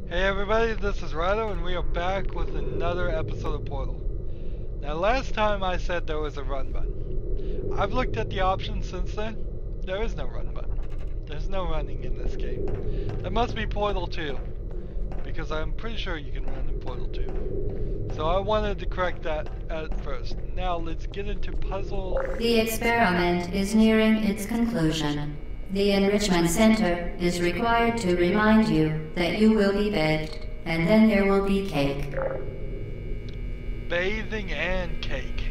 Hey everybody, this is Rydo and we are back with another episode of Portal. Now last time I said there was a run button. I've looked at the options since then. There is no run button. There's no running in this game. That must be Portal 2. Because I'm pretty sure you can run in Portal 2. So I wanted to correct that at first. Now let's get into puzzle. The experiment is nearing its conclusion. The Enrichment Center is required to remind you that you will be bathed, and then there will be cake. Bathing and cake.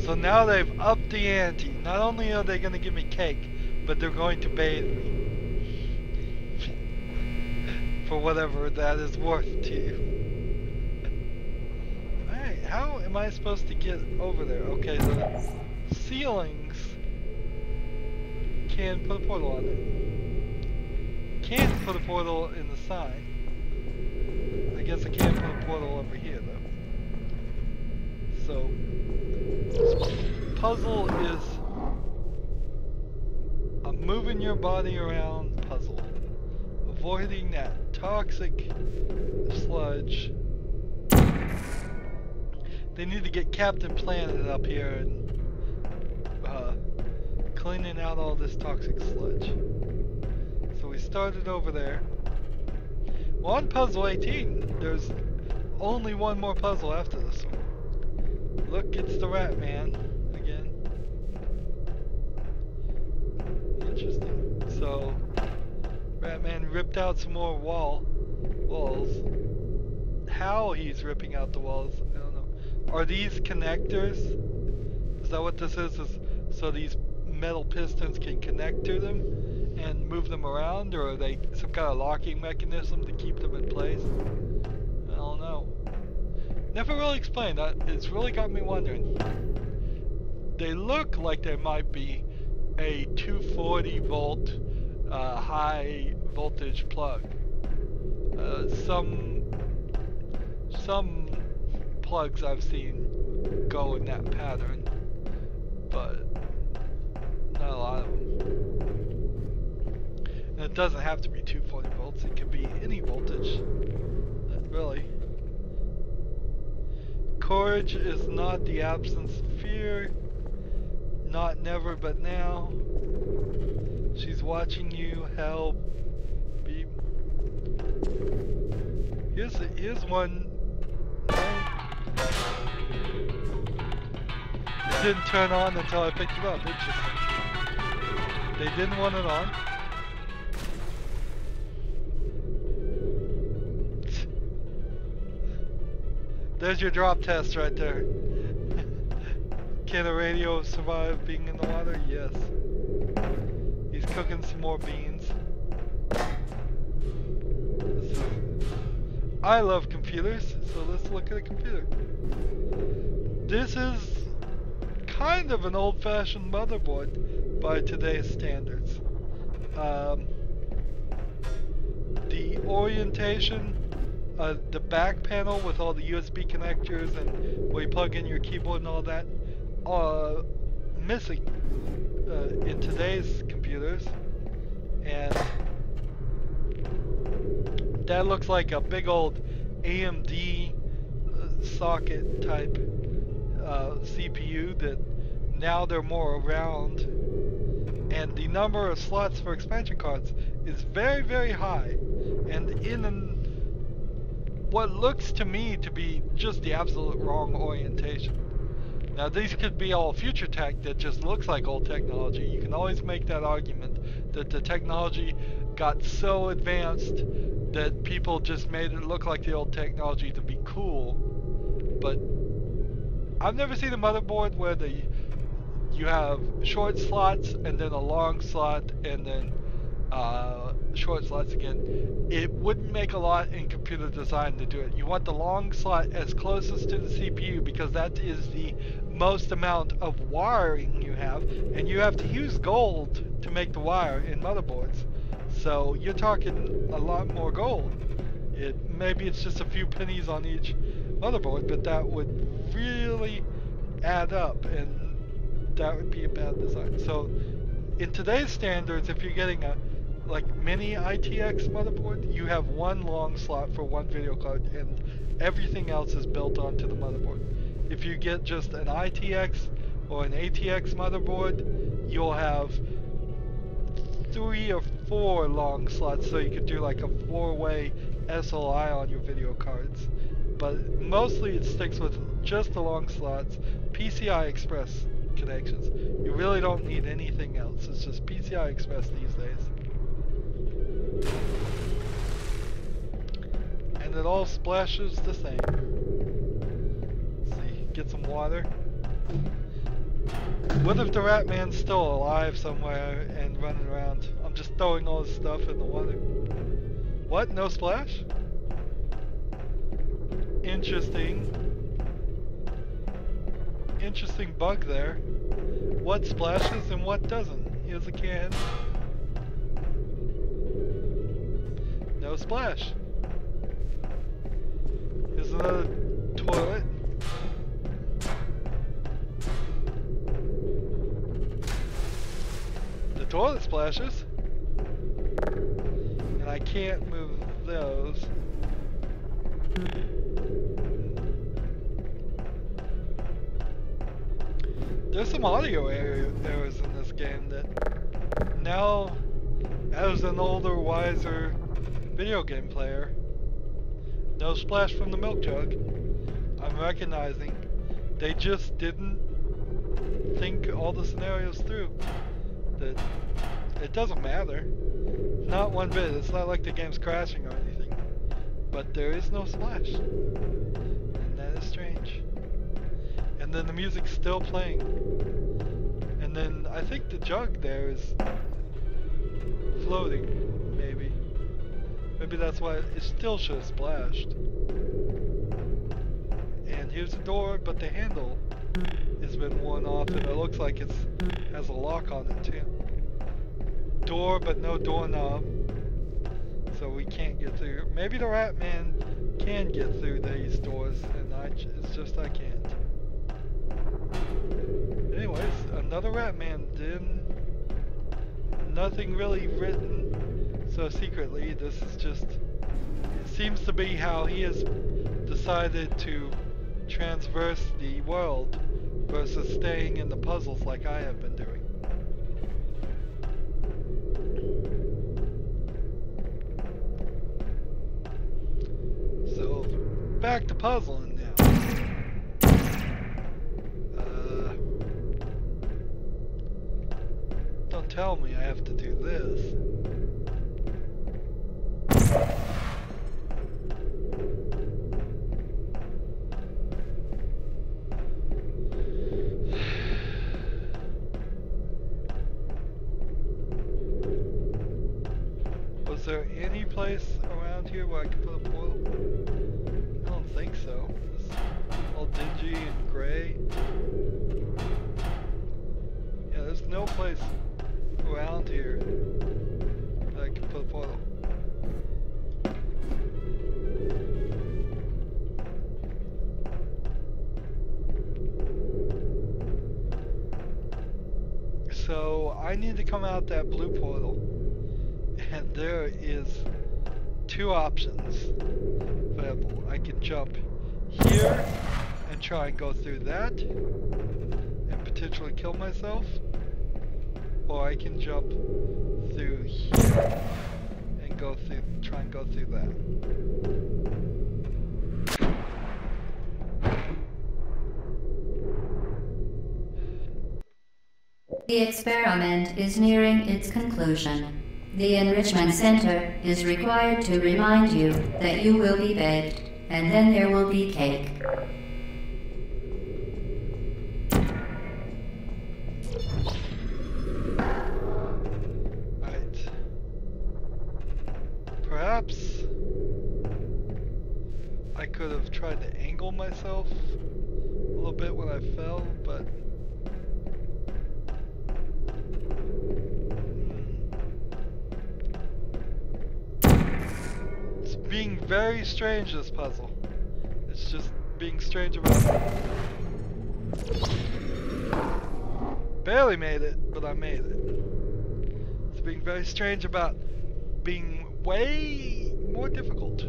So now they've upped the ante. Not only are they going to give me cake, but they're going to bathe me. For whatever that is worth to you. Alright, how am I supposed to get over there? Okay, the ceilings can put a portal on it. Can't put a portal in the side. I guess I can't put a portal over here though. So, this puzzle is a moving your body around puzzle. Avoiding that toxic sludge. They need to get Captain Planet up here and cleaning out all this toxic sludge. So we started over there. Well, on puzzle 18, there's only one more puzzle after this one. Look, it's the Rat Man again. Interesting. So, Rat Man ripped out some more walls. How he's ripping out the walls, I don't know. Are these connectors? Is that what this is so these metal pistons can connect to them and move them around, or are they some kind of locking mechanism to keep them in place? I don't know. Never really explained. It's really got me wondering. They look like they might be a 240 volt high voltage plug. Some plugs I've seen go in that pattern, but not a lot of them. And it doesn't have to be 240 volts, it can be any voltage. Really. Courage is not the absence of fear. Not never but now. She's watching you. Help. Beep. Here's one. It didn't turn on until I picked it up. Interesting. They didn't want it on. There's your drop test right there. Can a radio survive being in the water? Yes. He's cooking some more beans. I love computers, so let's look at a computer. This is kind of an old-fashioned motherboard by today's standards. The orientation, the back panel with all the USB connectors and where you plug in your keyboard and all that, missing in today's computers, and that looks like a big old AMD socket type CPU that now they're more around, and the number of slots for expansion cards is very, very high, and in what looks to me to be just the absolute wrong orientation. Now these could be all future tech that just looks like old technology. You can always make that argument that the technology got so advanced that people just made it look like the old technology to be cool. But I've never seen a motherboard where you have short slots and then a long slot and then short slots again. It wouldn't make a lot in computer design to do it. You want the long slot as closest to the CPU because that is the most amount of wiring you have, and you have to use gold to make the wire in motherboards. So you're talking a lot more gold. Maybe it's just a few pennies on each motherboard, but that would really add up, and that would be a bad design. So in today's standards, if you're getting a like mini ITX motherboard, you have one long slot for one video card and everything else is built onto the motherboard. If you get just an ITX or an ATX motherboard, you'll have 3 or 4 long slots, so you could do like a 4-way SLI on your video cards. But mostly it sticks with just the long slots, PCI Express connections. You really don't need anything else. It's just PCI Express these days. And it all splashes the same. Let's see, get some water. What if the Rat Man's still alive somewhere and running around? I'm just throwing all this stuff in the water. What? No splash? Interesting. Interesting bug there. What splashes and what doesn't? Here's a can. No splash. Here's another toilet. The toilet splashes. And I can't move those. There's some audio errors in this game that now, as an older, wiser video game player, no splash from the milk jug, I'm recognizing they just didn't think all the scenarios through. That it doesn't matter. Not one bit. It's not like the game's crashing or anything. But there is no splash. And that is strange. And then the music's still playing. And then I think the jug there is floating, maybe. Maybe that's why it still should have splashed. And here's the door, but the handle has been worn off and it looks like it has a lock on it too. Door, but no doorknob. So we can't get through. Maybe the Rat Man can get through these doors and it's just I can't. Anyways, another Rat Man. Nothing really written so secretly. This is just, it seems to be how he has decided to transverse the world versus staying in the puzzles like I have been doing. So, back to puzzling now. Don't tell me I have to do this. Was there any place around here where I could put a portal? I don't think so. It's all dingy and gray. Yeah, there's no place around here that I can put a portal. So I need to come out that blue portal. And there is 2 options available. I can jump here and try and go through that and potentially kill myself, or I can jump through here and go through, try and go through that. The experiment is nearing its conclusion. The Enrichment Center is required to remind you that you will be baked, and then there will be cake. Right. Perhaps I could have tried to angle myself a little bit when I fell, but being very strange, this puzzle. It's just being strange about it. Barely made it, but I made it. It's being very strange about being way more difficult.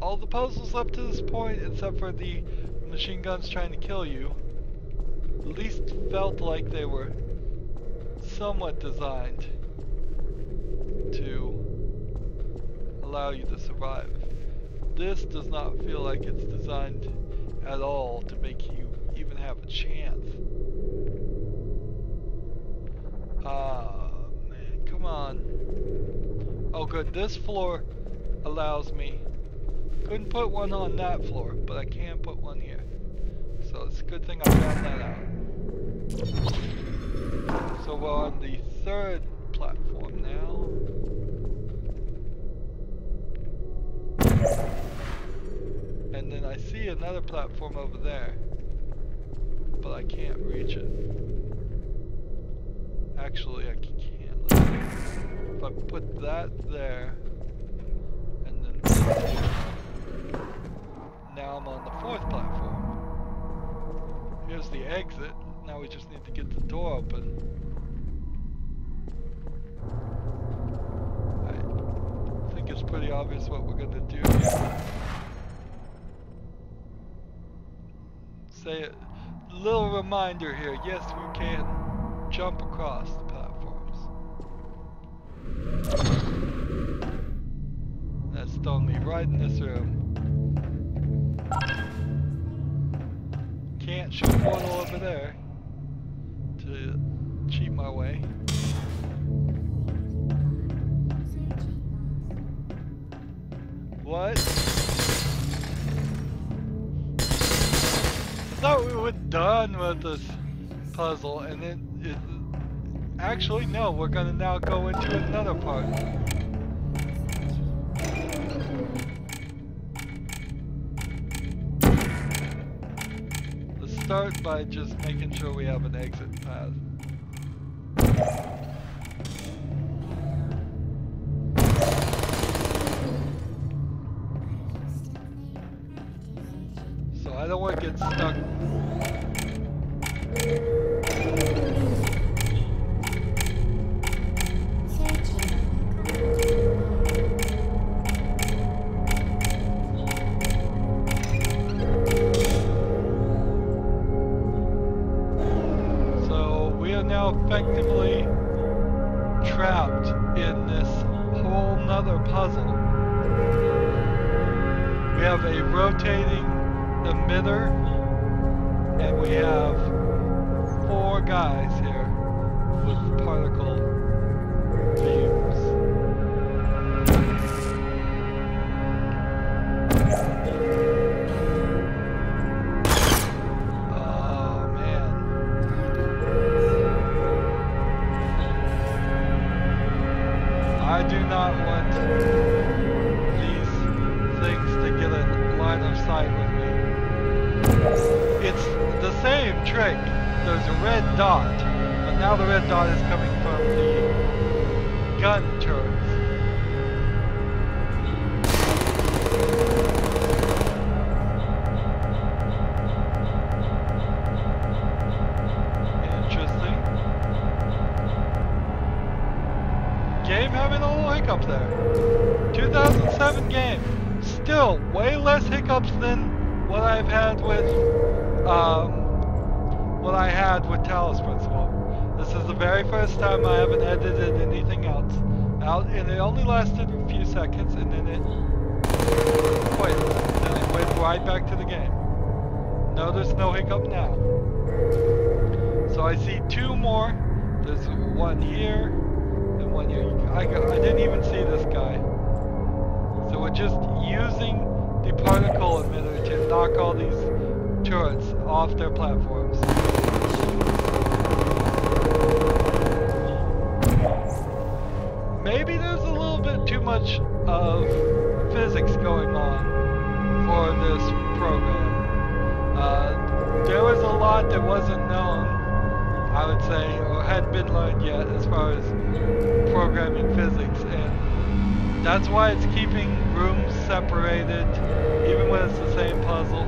All the puzzles up to this point, except for the machine guns trying to kill you, at least felt like they were somewhat designed to allow you to survive. This does not feel like it's designed at all to make you even have a chance. Ah, man, come on. Oh good, this floor allows me. Couldn't put one on that floor, but I can put one here. So it's a good thing I found that out. So we're on the third platform now. And then I see another platform over there, but I can't reach it. Actually, I can. If I put that there, and then now I'm on the fourth platform. Here's the exit. Now we just need to get the door open. I think it's pretty obvious what we're gonna do here. Say a little reminder here. Yes, we can jump across the platforms. That's throwing me right in this room. Can't shoot a portal over there to cheat my way. What? I thought we were done with this puzzle, and then actually no, we're gonna now go into another part. Let's start by just making sure we have an exit path. So I don't want to get stuck. Effectively trapped in this whole nother puzzle. We have a rotating emitter, and we have 4 guys here with particle beams. I do not want these things to get a line of sight with me. It's the same trick. There's a red dot, but now the red dot is coming from the gun turrets. Game having a little hiccup there. 2007 game. Still way less hiccups than what I've had with Talos Principle. This is the very first time I haven't edited anything else out, and it only lasted a few seconds, and then it quit. And it went right back to the game. No, there's no hiccup now. So I see 2 more. There's one here. I didn't even see this guy. So we're just using the particle emitter to knock all these turrets off their platforms. Maybe there's a little bit too much of physics going on for this program. There was a lot that wasn't known, I would say, or hadn't been learned yet as far as programming physics, and that's why it's keeping rooms separated even when it's the same puzzle.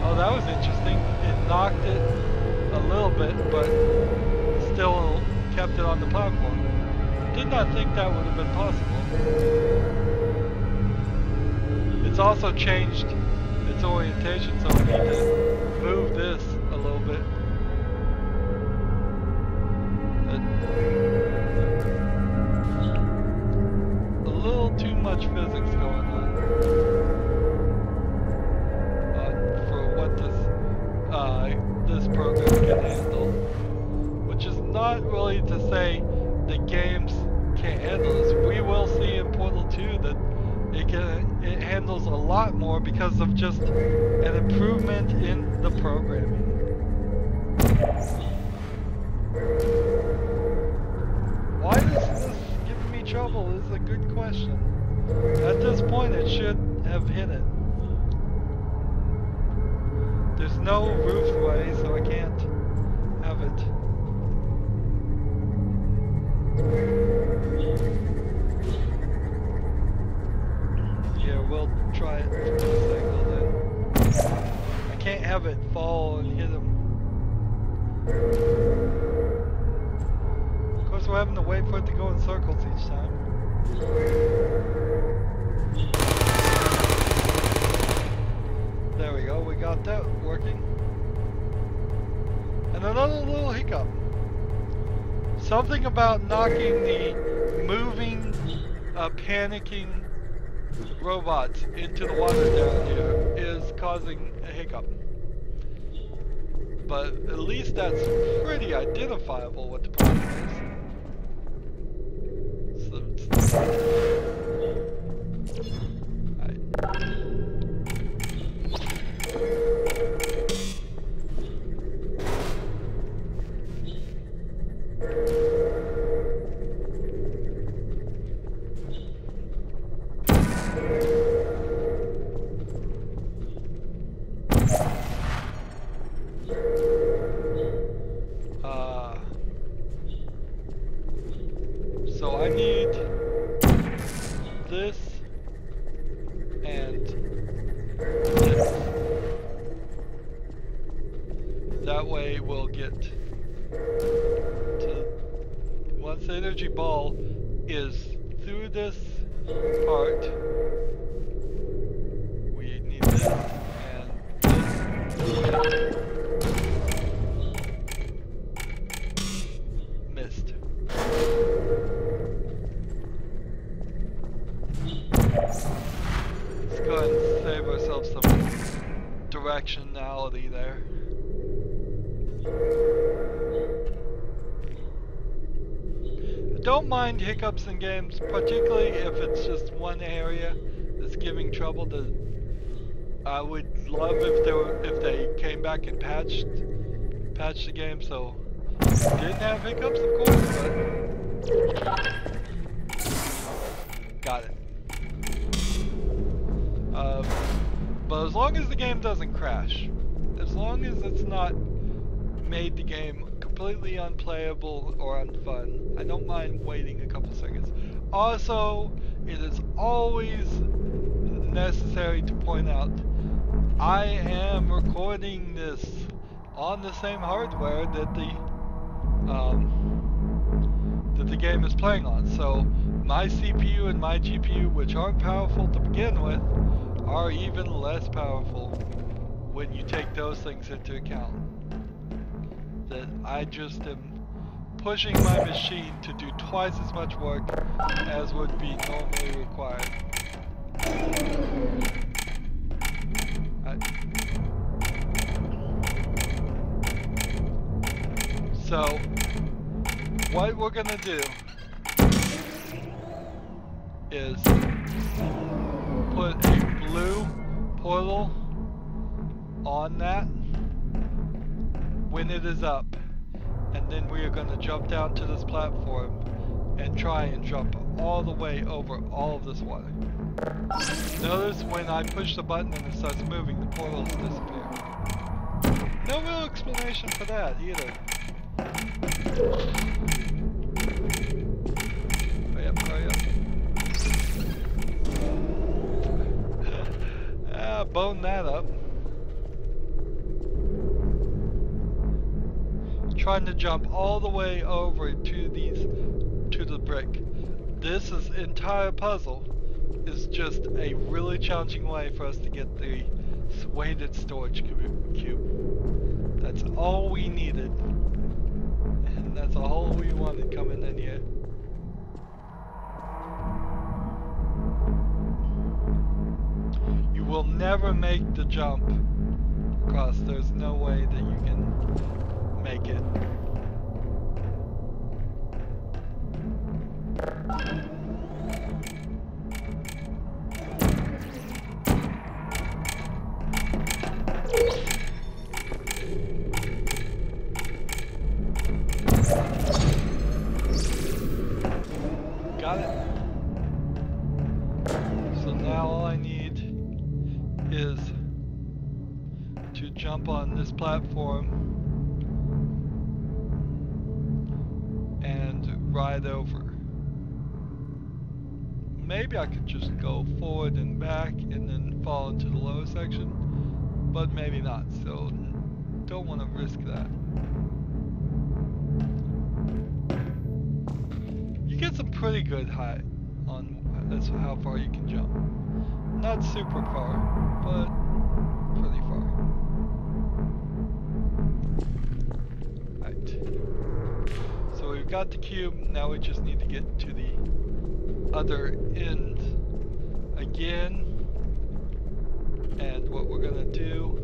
Oh, that was interesting. It knocked it a little bit, but still kept it on the platform. not think that would have been possible. It's also changed its orientation, so I need to move this a little bit. A little too much physics going on for what this program can handle, which is not really to say the games can't handle this. We will see in Portal 2 that it handles a lot more because of just an improvement in the programming. Why is this giving me trouble is a good question. At this point it should have hit it. There's no roof way, so I can't have it. Yeah, we'll try it from this angle then. I can't have it fall and hit him. Of course, we're having to wait for it to go in circles each time. There we go, we got that working. And another little hiccup. Something about knocking the moving, panicking robots into the water down here is causing a hiccup. But at least that's pretty identifiable what the problem is. So so I need this and this. That way we'll get to, once the energy ball is through this part, we need this and this. Missed. Let's go ahead and save ourselves some directionality there. I don't mind hiccups in games, particularly if it's just one area that's giving trouble. I would love if they came back and patched the game so it didn't have hiccups, of course, but got it. But as long as the game doesn't crash, as long as it's not made the game completely unplayable or unfun, I don't mind waiting a couple seconds. Also, it is always necessary to point out I am recording this on the same hardware that the game is playing on. So my CPU and my GPU, which aren't powerful to begin with, are even less powerful when you take those things into account. That I just am pushing my machine to do twice as much work as would be normally required. So, what we're gonna do is put a blue portal on that when it is up, and then we are going to jump down to this platform and try and jump all the way over all of this water. Notice when I push the button and it starts moving, the portals disappear. No real explanation for that either. Hurry up, hurry up. Bone that up. Trying to jump all the way over to these to the brick. This entire puzzle is just a really challenging way for us to get the weighted storage cube. That's all we needed. And that's all we wanted coming in here. You will never make the jump across. There's no way that you can make it. Got it. So now all I need is to jump on this platform and ride over. Maybe I could just go forward and back and then fall into the lower section, but maybe not, so don't want to risk that. You get some pretty good height on that's how far you can jump. Not super far, but pretty far. Right. So we've got the cube, now we just need to get to the other end again. And what we're gonna do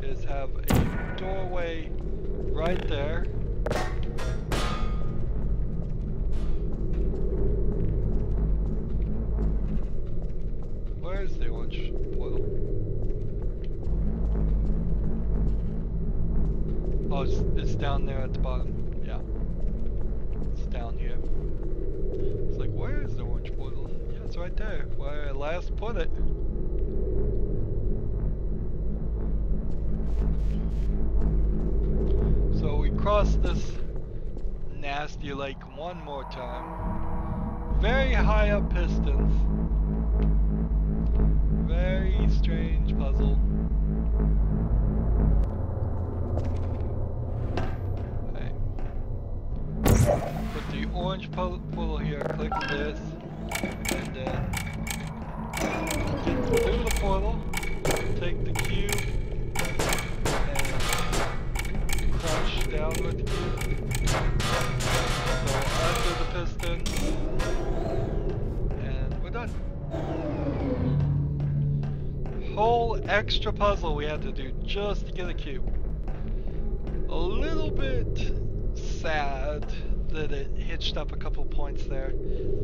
is have a doorway right there. Where's the orange portal? Oh, it's down there at the bottom. Yeah. It's down here. It's like, where is the orange portal? Yeah, it's right there, where I last put it. So we cross this nasty lake one more time. Very high up pistons. Very strange puzzle. Okay. Put the orange portal here, click this, and then get through the portal, take the cube, and crouch down with the cube. Go under the piston, and we're done. Whole extra puzzle we had to do just to get a cube. A little bit sad that it hitched up a couple points there.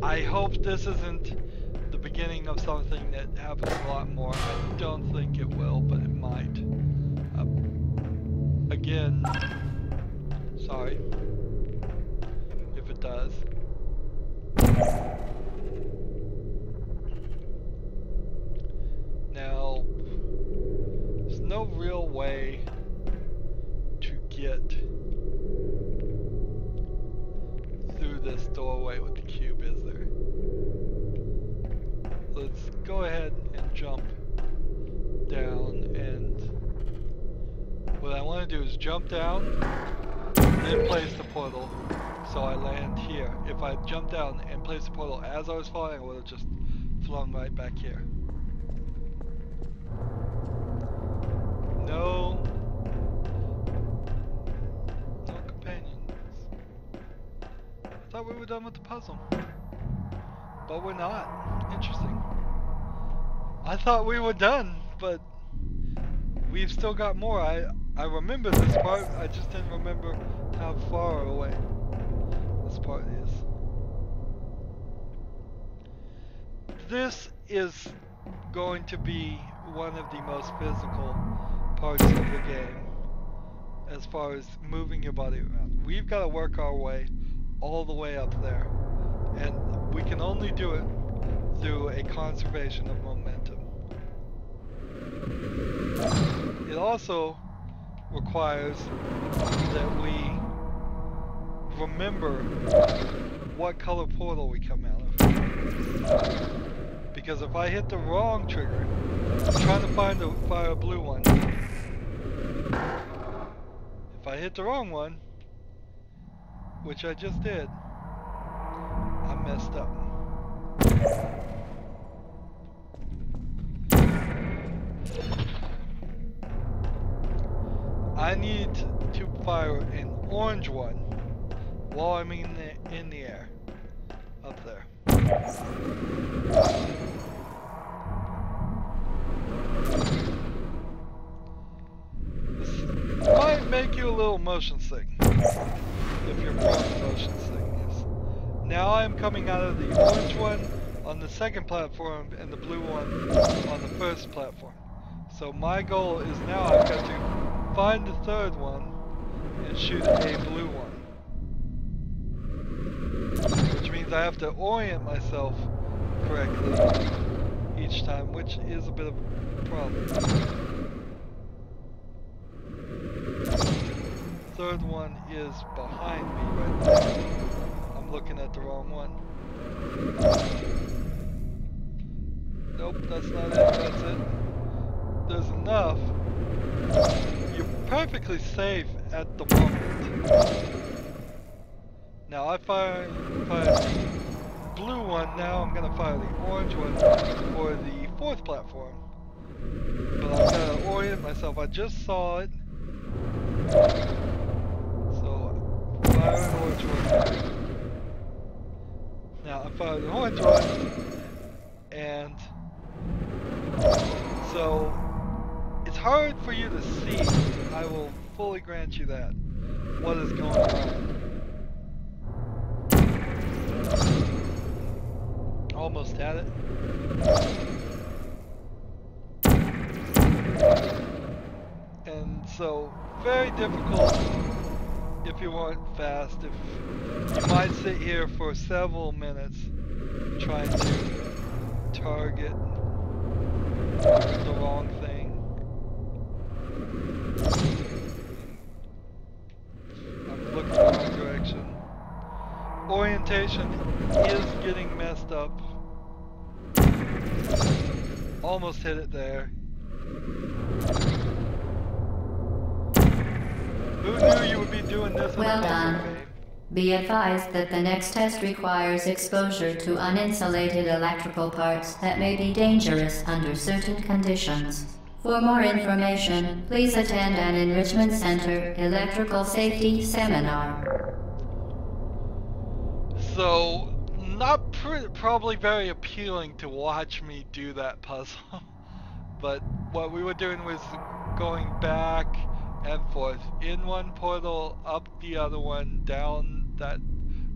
I hope this isn't the beginning of something that happens a lot more. I don't think it will, but it might. Again, sorry if it does. Now, there's no real way to get through this doorway with the cube, is there? Let's go ahead and jump down, and what I want to do is jump down, then place the portal, so I land here. If I jumped down and placed the portal as I was falling, I would have just flown right back here. No companions. I thought we were done with the puzzle, but we're not. Interesting. I thought we were done, but we've still got more. I remember this part, I just didn't remember how far away this part is. This is going to be one of the most physical parts of the game as far as moving your body around. We've got to work our way all the way up there, and we can only do it through a conservation of momentum. It also requires that we remember what color portal we come out of. Because if I hit the wrong trigger, I'm trying to find a blue one. If I hit the wrong one, which I just did, messed up. I need to fire an orange one while I'm in the air. Up there. This might make you a little motion sick. If you're prone to motion sickness. Now I'm coming out of the orange one on the second platform and the blue one on the first platform. So my goal is now I've got to find the third one and shoot a blue one. Which means I have to orient myself correctly each time, which is a bit of a problem. Third one is behind me right now. I'm looking at the wrong one. Nope, that's not it, that's it. There's enough. You're perfectly safe at the moment. Now I fire the blue one, now I'm gonna fire the orange one for the fourth platform. But I've gotta orient myself, I just saw it. So, fire an orange one. Now I fire the orange one, and so it's hard for you to see, I will fully grant you that, what is going on. Almost had it. And so, very difficult if you weren't fast. If you might sit here for several minutes trying to target the wrong thing. I'm looking the wrong direction. Orientation is getting messed up. Almost hit it there. Who knew you would be doing this in Well a puzzle done. game? Be advised that the next test requires exposure to uninsulated electrical parts that may be dangerous under certain conditions. For more information, please attend an Enrichment Center Electrical Safety Seminar. So, not probably very appealing to watch me do that puzzle. But what we were doing was going back and forth. In one portal, up the other one, down that,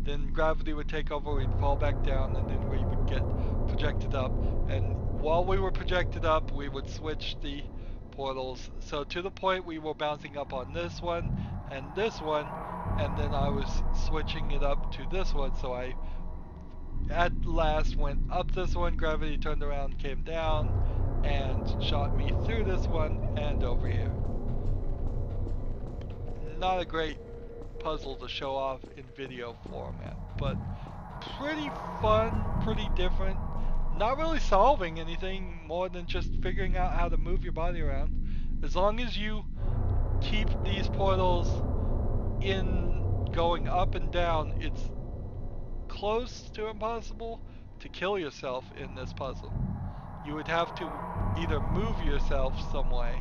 then gravity would take over, we'd fall back down, and then we would get projected up. And while we were projected up, we would switch the portals. So to the point we were bouncing up on this one, and then I was switching it up to this one, so I at last went up this one, gravity turned around, came down, and shot me through this one and over here. Not a great puzzle to show off in video format, but pretty fun, pretty different. Not really solving anything more than just figuring out how to move your body around. As long as you keep these portals in going up and down, it's close to impossible to kill yourself in this puzzle. You would have to either move yourself some way.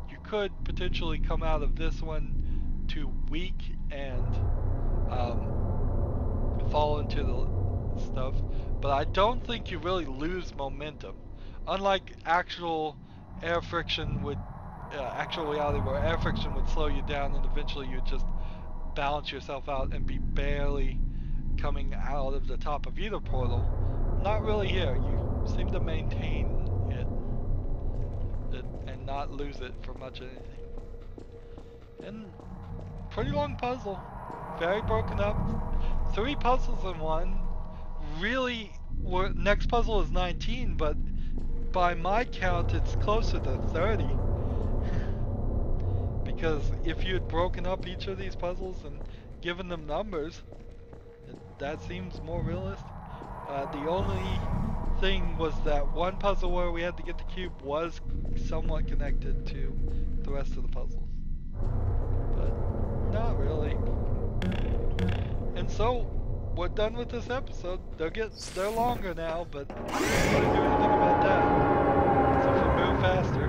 You could potentially come out of this one too weak and fall into the stuff, but I don't think you really lose momentum. Unlike actual air friction would, actual reality where air friction would slow you down and eventually you'd just balance yourself out and be barely coming out of the top of either portal. Not really here. You seem to maintain it and not lose it for much of anything. And pretty long puzzle. Very broken up. 3 puzzles in one. Really, next puzzle is 19, but by my count it's closer to 30. Because if you had broken up each of these puzzles and given them numbers, that seems more realistic. The only thing was that one puzzle where we had to get the cube was somewhat connected to the rest of the puzzles. But not really. And so, we're done with this episode. They're longer now, but I can't do anything about that. So if we move faster.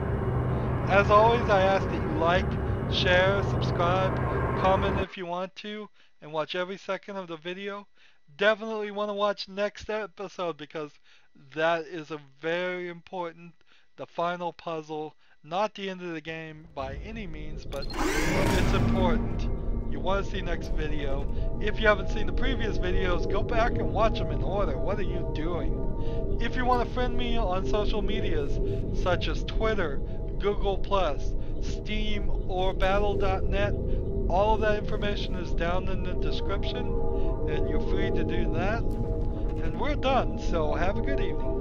As always, I ask that you like, share, subscribe, comment if you want to, and watch every second of the video. Definitely want to watch next episode because that is a very important, the final puzzle. Not the end of the game by any means, but it's important. You want to see next video. If you haven't seen the previous videos, go back and watch them in order. What are you doing? If you want to friend me on social medias such as Twitter, Google+, Steam, or Battle.net, all of that information is down in the description, and you're free to do that. And we're done, so have a good evening.